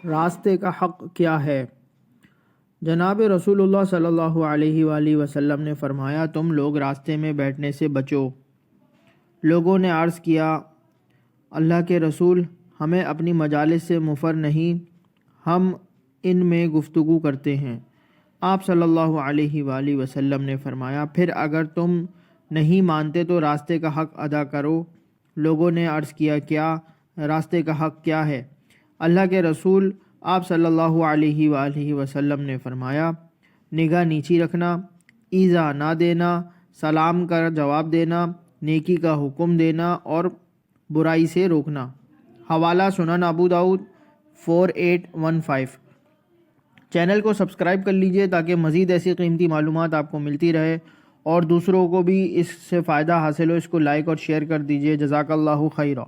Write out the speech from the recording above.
راستے کا حق کیا ہے؟ جناب رسول اللہ صلی اللہ علیہ وآلہ وسلم نے فرمایا، تم لوگ راستے میں بیٹھنے سے بچو۔ لوگوں نے عرض کیا، اللہ کے رسول، ہمیں اپنی مجالس سے مفر نہیں، ہم ان میں گفتگو کرتے ہیں۔ آپ صلی اللہ علیہ وآلہ وسلم نے فرمایا، پھر اگر تم نہیں مانتے تو راستے کا حق ادا کرو۔ لوگوں نے عرض کیا، کیا راستے کا حق کیا ہے؟ اللہ کے رسول آپ صلی اللہ علیہ وآلہ وسلم نے فرمایا، نگاہ نیچی رکھنا، ایذا نہ دینا، سلام کا جواب دینا، نیکی کا حکم دینا اور برائی سے روکنا۔ حوالہ سنن ابو داؤد 4815۔ چینل کو سبسکرائب کر لیجئے تاکہ مزید ایسی قیمتی معلومات آپ کو ملتی رہے اور دوسروں کو بھی اس سے فائدہ حاصل ہو۔ اس کو لائک اور شیئر کر دیجئے۔ جزاک اللہ خیرہ۔